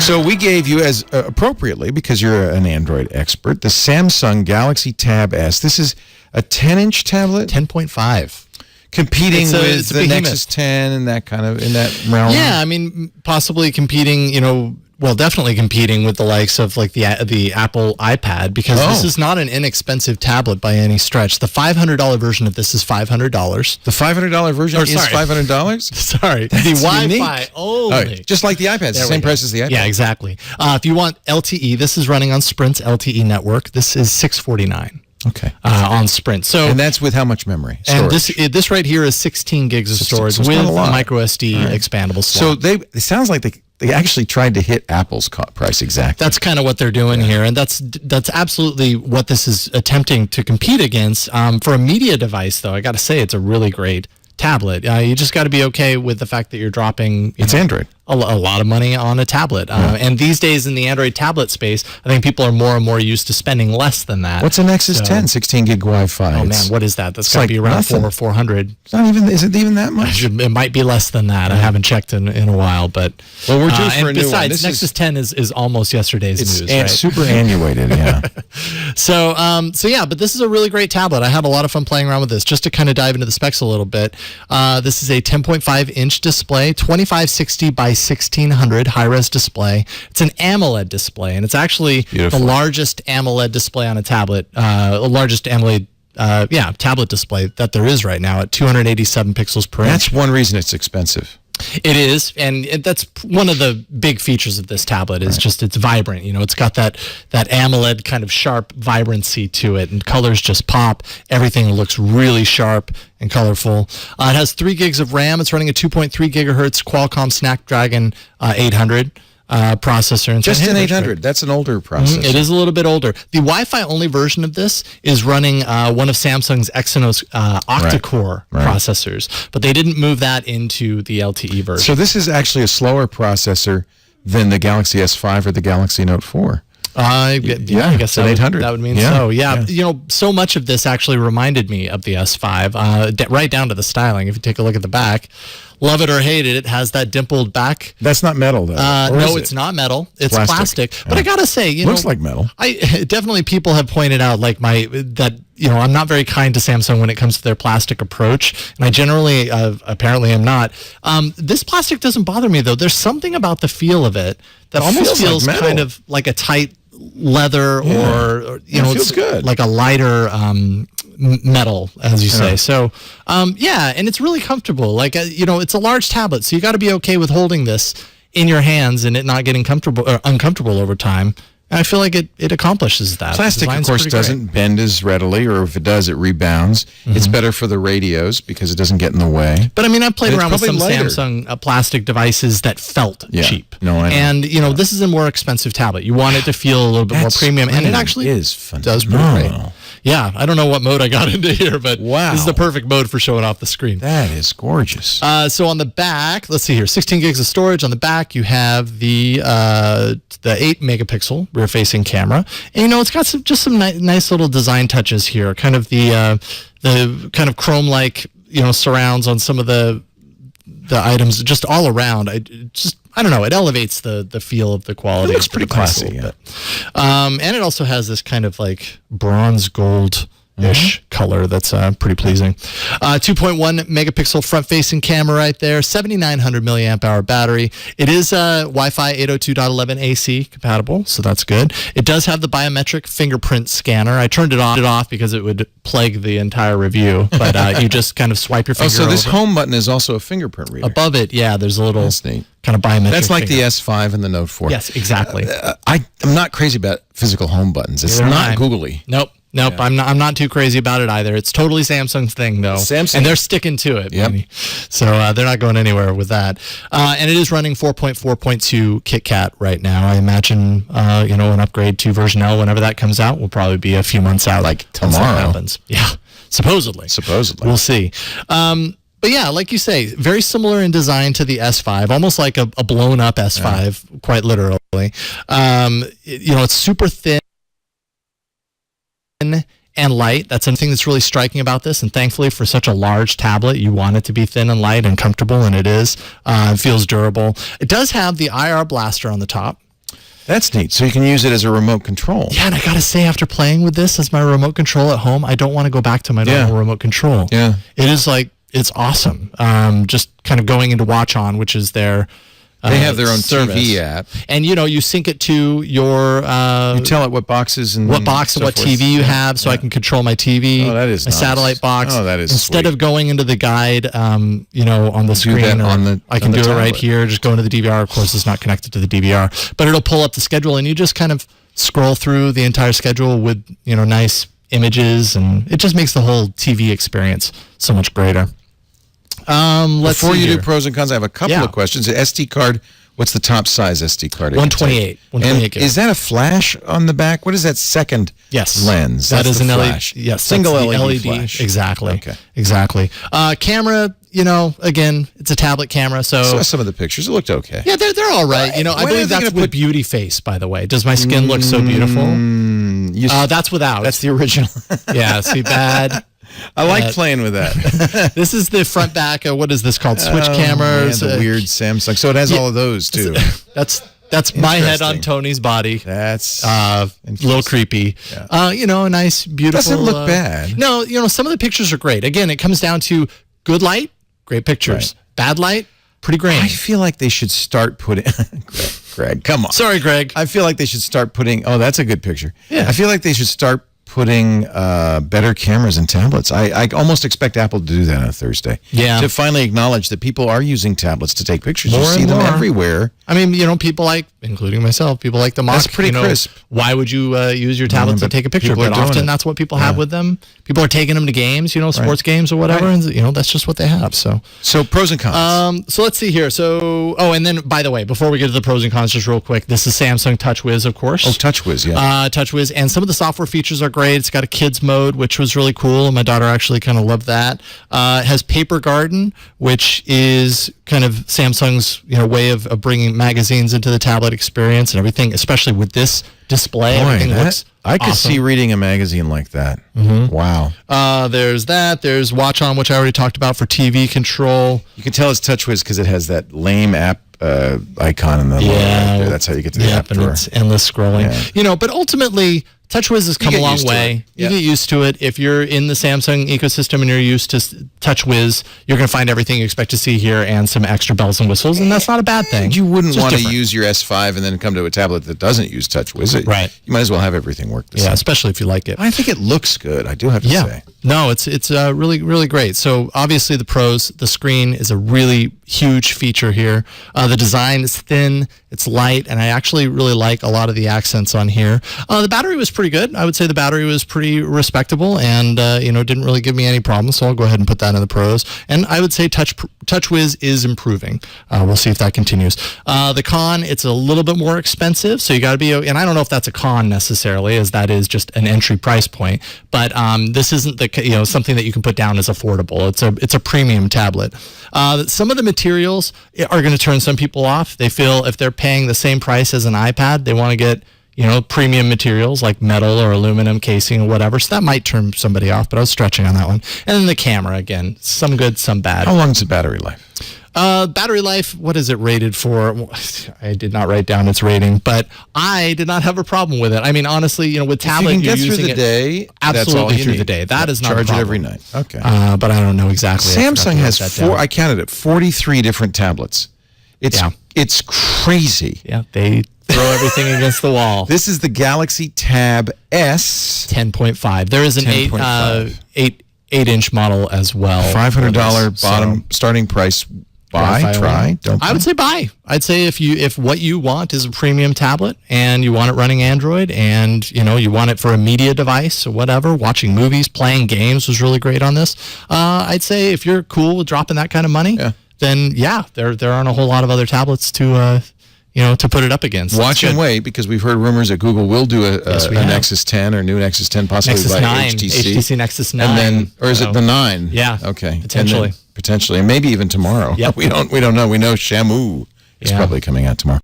So we gave you, as appropriately, because you're an Android expert, the Samsung Galaxy Tab S. This is a 10-inch tablet? 10.5. Competing with the Nexus 10 and that kind of, in that realm? Yeah, I mean, possibly competing, well, definitely competing with the likes of like the Apple iPad, because this is not an inexpensive tablet by any stretch. The $500 version of this is $500. The $500 version is $500? Sorry, That's the Wi-Fi unique. only. Just like the iPad, it's the same price as the iPad. Yeah, exactly. If you want LTE, this is running on Sprint's LTE network. This is $649. Okay. On Sprint. So, and that's with how much memory? Storage. And this right here is 16 gigs of storage with micro SD expandable slot. So it sounds like they actually tried to hit Apple's price exactly. That's kind of what they're doing here, and that's absolutely what this is attempting to compete against. For a media device, though, I got to say it's a really great tablet. You just got to be okay with the fact that you're dropping Android. A lot of money on a tablet. And these days in the Android tablet space, I think people are more and more used to spending less than that. What's a Nexus 10? 16 gig Wi-Fi. Oh man, what is that? That's got to be around $400. It's not even. Is it even that much? It might be less than that. I haven't checked in a while, but well, we're due for a new one. Besides, Nexus 10 is almost yesterday's news. It's super annuated, yeah. So yeah, but this is a really great tablet. I had a lot of fun playing around with this. Just to kind of dive into the specs a little bit, this is a 10.5-inch display, 2560 by 1600 high-res display. It's an AMOLED display, and it's actually the largest AMOLED display on a tablet, the largest AMOLED tablet display that there is right now at 287 pixels per inch. That's one reason it's expensive. It is, and that's one of the big features of this tablet is just it's vibrant. It's got that AMOLED kind of sharp vibrancy to it, and colors just pop. Everything looks really sharp and colorful. It has 3 gigs of RAM. It's running a 2.3 gigahertz Qualcomm Snapdragon 800 processor. Just an 800. That's an older processor. It is a little bit older. The Wi-Fi only version of this is running one of Samsung's Exynos octa-core processors, but they didn't move that into the LTE version. So this is actually a slower processor than the Galaxy S5 or the Galaxy Note 4. I guess an 800. That would mean so. Yeah. So much of this actually reminded me of the S5, right down to the styling. If you take a look at the back, love it or hate it, it has that dimpled back. That's not metal, though. No, it's not metal. It's plastic. But I gotta say, looks like metal. Definitely people have pointed out I'm not very kind to Samsung when it comes to their plastic approach, and I generally apparently am not. This plastic doesn't bother me though. There's something about the feel of it that almost feels like kind of like a tight leather or it feels good, like a lighter metal, as you say. So and it's really comfortable. It's a large tablet, so you got to be okay with holding this in your hands and it not getting comfortable or uncomfortable over time. And I feel like it accomplishes that. Plastic, of course, doesn't bend as readily, or if it does, it rebounds. It's better for the radios because it doesn't get in the way. But I mean, I've played around with some Samsung plastic devices that felt cheap. No, I know. And this is a more expensive tablet. You want it to feel a little bit more premium, and it actually does pretty great. Yeah, I don't know what mode I got into here, but this is the perfect mode for showing off the screen. That is gorgeous. So on the back, let's see here, 16 gigs of storage. On the back, you have the 8-megapixel rear-facing camera, and it's got some nice little design touches here. Kind of the kind of chrome-like surrounds on some of the items, just all around. I don't know. It elevates the feel of the quality. It looks pretty classy. And it also has this kind of like bronze gold-ish color that's pretty pleasing. 2.1 megapixel front-facing camera right there. 7,900 milliamp hour battery. It is Wi-Fi 802.11 AC compatible, so that's good. It does have the biometric fingerprint scanner. I turned it off because it would plague the entire review, but you just kind of swipe your finger so this over. home button is also a fingerprint reader. Above it, there's a little kind of biometric. That's like finger. the S5 and the Note 4. Yes, exactly. I'm not crazy about physical home buttons. It's not googly. Nope. Yeah. I'm not too crazy about it either. It's totally Samsung's thing though. Samsung. And they're sticking to it. Yep. So they're not going anywhere with that. And it is running 4.4.2 KitKat right now. I imagine an upgrade to version L whenever that comes out will probably be a few months out. Like tomorrow. That happens. Yeah. Supposedly. We'll see. But yeah, like you say, very similar in design to the S5, almost like a blown-up S5, quite literally. It's super thin and light. That's something that's really striking about this, and thankfully for such a large tablet, you want it to be thin and light and comfortable, and it is. It feels durable. It does have the IR blaster on the top. That's neat. So you can use it as a remote control. Yeah, and I got to say, after playing with this as my remote control at home, I don't want to go back to my normal remote control. Yeah. It is like, it's awesome. Just kind of going into Watch On, which is their they have their own service. TV app. And, you sync it to your... you tell it what boxes and what box and what forth. TV you have, so I can control my TV. Oh, that is my nice. satellite box. Oh, that is Instead sweet. of going into the guide, on the screen, I can do it right here. Just go into the DVR. Of course, it's not connected to the DVR, but it'll pull up the schedule, and you just kind of scroll through the entire schedule with nice images, and it just makes the whole TV experience so much greater. Before you do do pros and cons, I have a couple of questions. The SD card. What's the top size SD card? 128. 128 gigs. Is that a flash on the back? What is that second lens? That is an flash. LED. Yes, single that's the LED flash. Exactly. Okay. Exactly. Camera, again, it's a tablet camera, so... I saw some of the pictures. It looked okay. Yeah, they're all right. I believe that's with beauty face, by the way. Does my skin look so beautiful? That's without. That's the original. Yeah, see, bad. I like playing with that. This is the front back. What is this called? Switch cameras. Man, the weird Samsung. So it has all of those too. That's my head on Tony's body. That's a little creepy. Yeah. A nice, beautiful. Doesn't look bad. No, some of the pictures are great. Again, it comes down to good light, great pictures. Right. Bad light, pretty grainy. I feel like they should start putting. Greg, come on. Sorry, Greg. I feel like they should start putting. Oh, that's a good picture. Yeah. I feel like they should start putting better cameras in tablets. I almost expect Apple to do that on a Thursday. Yeah. To finally acknowledge that people are using tablets to take pictures. More you see and them more. Everywhere. I mean, people like, including myself, people like the mock. That's pretty crisp. Why would you use your tablet to take a picture? But often that's what people have with them. People are taking them to games, sports games or whatever, and that's just what they have. So pros and cons. So let's see here. So, and then by the way, before we get to the pros and cons, just real quick, this is Samsung TouchWiz, of course. Oh, TouchWiz, yeah. TouchWiz, and some of the software features are great. It's got a kids mode, which was really cool, and my daughter actually kind of loved that. It has Paper Garden, which is kind of Samsung's way of bringing magazines into the tablet experience and everything, especially with this display. Everything looks I could see reading a magazine like that. Mm-hmm. Wow. There's that. There's Watch On, which I already talked about for TV control. You can tell it's TouchWiz because it has that lame app icon in the lower right there. That's how you get to the app and drawer. it's endless scrolling. Yeah. But ultimately, TouchWiz has come a long way. You get used to it. If you're in the Samsung ecosystem and you're used to TouchWiz, you're going to find everything you expect to see here and some extra bells and whistles, and that's not a bad thing. You wouldn't want to use your S5 and then come to a tablet that doesn't use TouchWiz. Right. You might as well have everything work the same. Especially if you like it. I think it looks good, I do have to say. No, it's really, really great. So obviously the pros, the screen is a really huge feature here. The design is thin, it's light, and I actually really like a lot of the accents on here. The battery was pretty good. I would say the battery was pretty respectable and, didn't really give me any problems, so I'll go ahead and put that in the pros. And I would say TouchWiz is improving. We'll see if that continues. The con, it's a little bit more expensive, so you got to be, and I don't know if that's a con necessarily, as that is just an entry price point, but this isn't something that you can put down as affordable. It's a premium tablet. Some of the materials are going to turn some people off. They feel if they're paying the same price as an iPad, they want to get premium materials like metal or aluminum casing or whatever. So that might turn somebody off, but I was stretching on that one. And then the camera, again, some good, some bad. How long is the battery life? Battery life, what is it rated for? I did not write down its rating, but I did not have a problem with it. I mean, honestly, with tablet, you're using through the day, absolutely through the day. That is not a problem. Charge it every night. Okay. But I don't know exactly. Samsung has I counted it, 43 different tablets. It's crazy. Yeah, they throw everything against the wall. This is the Galaxy Tab S 10.5. There is an 8-inch model as well. $500 bottom starting price. I would say buy. I'd say if what you want is a premium tablet and you want it running Android and you want it for a media device or whatever, watching movies, playing games was really great on this. I'd say if you're cool with dropping that kind of money, then there aren't a whole lot of other tablets to put it up against. Watch and wait, because we've heard rumors that Google will do a Nexus 10 or new Nexus 10, possibly Nexus by 9, HTC Nexus 9. And then, or is it the 9? Yeah. Okay. Potentially. And maybe even tomorrow. Yep. We don't know. We know Shamu is probably coming out tomorrow.